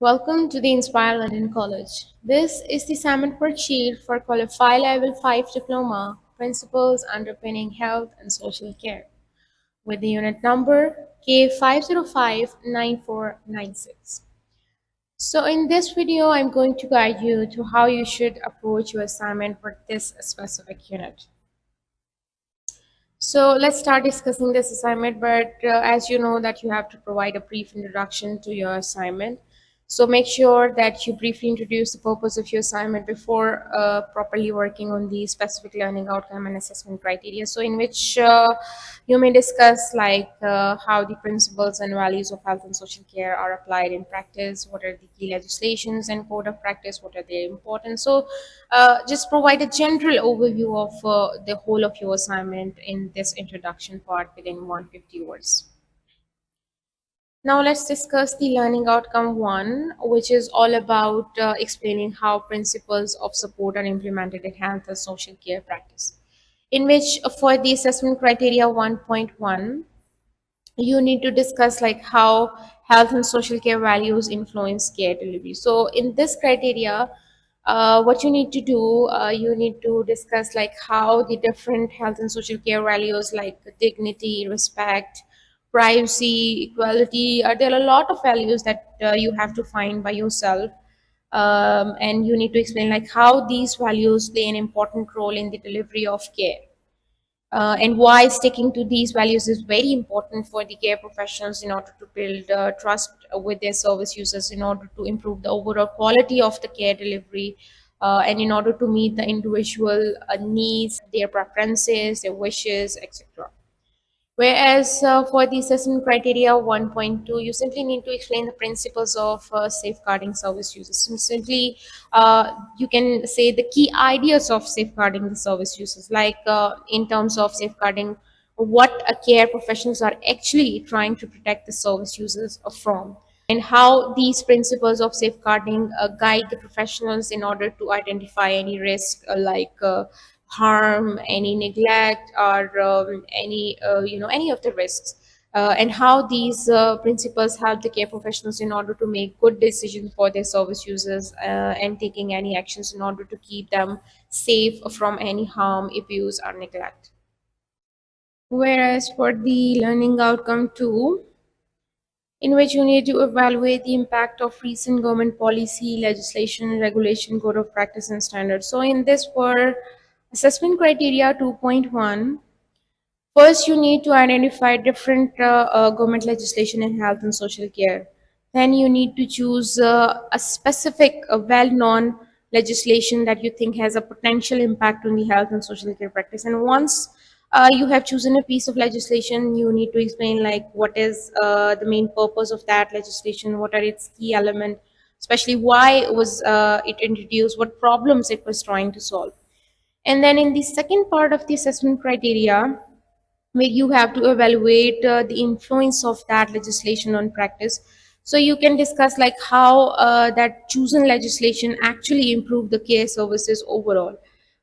Welcome to the Inspire London College. This is the assignment worksheet for Qualify Level 5 Diploma Principles Underpinning Health and Social Care with the unit number K5059496. So in this video, I'm going to guide you to how you should approach your assignment for this specific unit. So let's start discussing this assignment, but as you know that you have to provide a brief introduction to your assignment. So make sure that you briefly introduce the purpose of your assignment before properly working on the specific learning outcome and assessment criteria. So in which you may discuss how the principles and values of health and social care are applied in practice, what are the key legislations and code of practice, what are their importance. So just provide a general overview of the whole of your assignment in this introduction part within 150 words. Now let's discuss the learning outcome one, which is all about explaining how principles of support are implemented in health and social care practice. In which for the assessment criteria 1.1, you need to discuss how health and social care values influence care delivery. So in this criteria, what you need to do, you need to discuss how the different health and social care values like dignity, respect, privacy, equality, there are a lot of values that you have to find by yourself. And you need to explain how these values play an important role in the delivery of care, and why sticking to these values is very important for the care professionals in order to build trust with their service users, in order to improve the overall quality of the care delivery, and in order to meet the individual needs, their preferences, their wishes, etc. Whereas for the assessment criteria 1.2, you simply need to explain the principles of safeguarding service users. So simply, you can say the key ideas of safeguarding the service users, in terms of safeguarding what care professionals are actually trying to protect the service users from, and how these principles of safeguarding guide the professionals in order to identify any risk harm, any neglect, or any of the risks, and how these principles help the care professionals in order to make good decisions for their service users, and taking any actions in order to keep them safe from any harm, abuse, or neglect. Whereas for the learning outcome 2, in which you need to evaluate the impact of recent government policy, legislation, regulation, code of practice, and standards. So, in this, for assessment criteria 2.1, first you need to identify different government legislation in health and social care. Then you need to choose a specific, well-known legislation that you think has a potential impact on the health and social care practice. And once you have chosen a piece of legislation, you need to explain what is the main purpose of that legislation, what are its key elements, especially why was it introduced, what problems it was trying to solve. And then in the second part of the assessment criteria, where you have to evaluate the influence of that legislation on practice. So you can discuss how that chosen legislation actually improve the care services overall,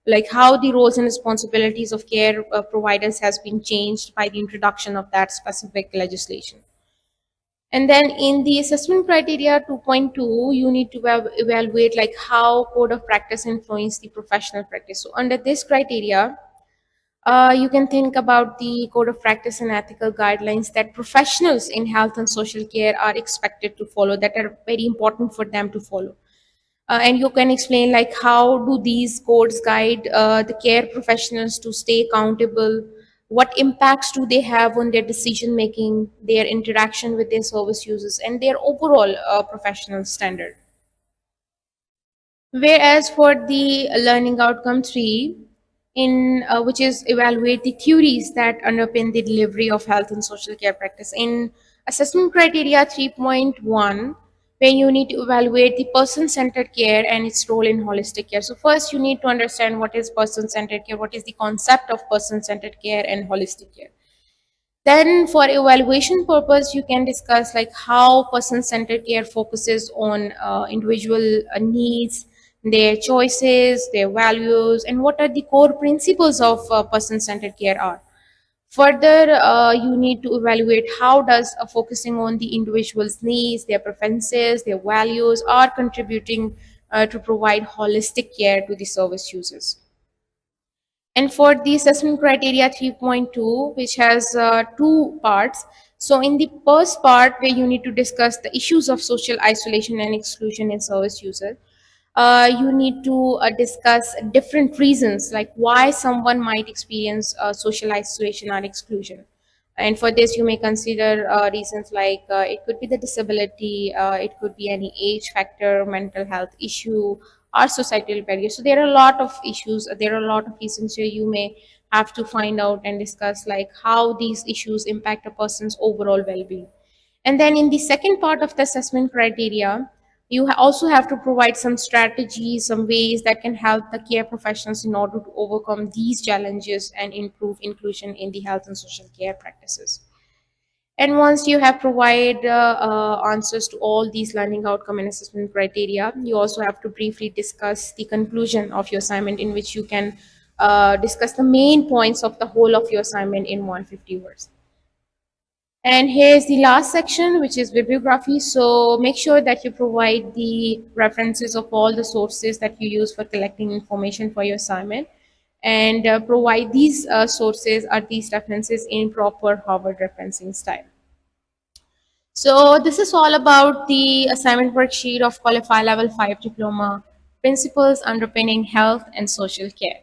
like how the roles and responsibilities of care providers has been changed by the introduction of that specific legislation. And then in the assessment criteria 2.2, you need to evaluate how code of practice influence the professional practice. So under this criteria, you can think about the code of practice and ethical guidelines that professionals in health and social care are expected to follow, that are very important for them to follow. And you can explain how do these codes guide the care professionals to stay accountable, what impacts do they have on their decision making, their interaction with their service users, and their overall professional standard. Whereas for the learning outcome 3, in which is evaluate the theories that underpin the delivery of health and social care practice. In assessment criteria 3.1, where you need to evaluate the person-centered care and its role in holistic care. So first you need to understand what is person-centered care, what is the concept of person-centered care and holistic care. Then for evaluation purpose, you can discuss how person-centered care focuses on individual needs, their choices, their values, and what are the core principles of person-centered care are. Further, you need to evaluate how does focusing on the individual's needs, their preferences, their values are contributing to provide holistic care to the service users. And for the assessment criteria 3.2, which has two parts. So, in the first part, where you need to discuss the issues of social isolation and exclusion in service users, you need to discuss different reasons like why someone might experience social isolation or exclusion. And for this, you may consider reasons like it could be the disability, it could be any age factor, mental health issue, or societal barriers. So there are a lot of issues. There are a lot of reasons where you may have to find out and discuss like how these issues impact a person's overall well-being. And then in the second part of the assessment criteria, you also have to provide some strategies, some ways that can help the care professionals in order to overcome these challenges and improve inclusion in the health and social care practices. And once you have provided answers to all these learning outcome and assessment criteria, you also have to briefly discuss the conclusion of your assignment, in which you can discuss the main points of the whole of your assignment in 150 words. And here's the last section, which is bibliography. So make sure that you provide the references of all the sources that you use for collecting information for your assignment, and provide these sources or these references in proper Harvard referencing style. So this is all about the assignment worksheet of Qualify Level 5 Diploma, Principles Underpinning Health and Social Care.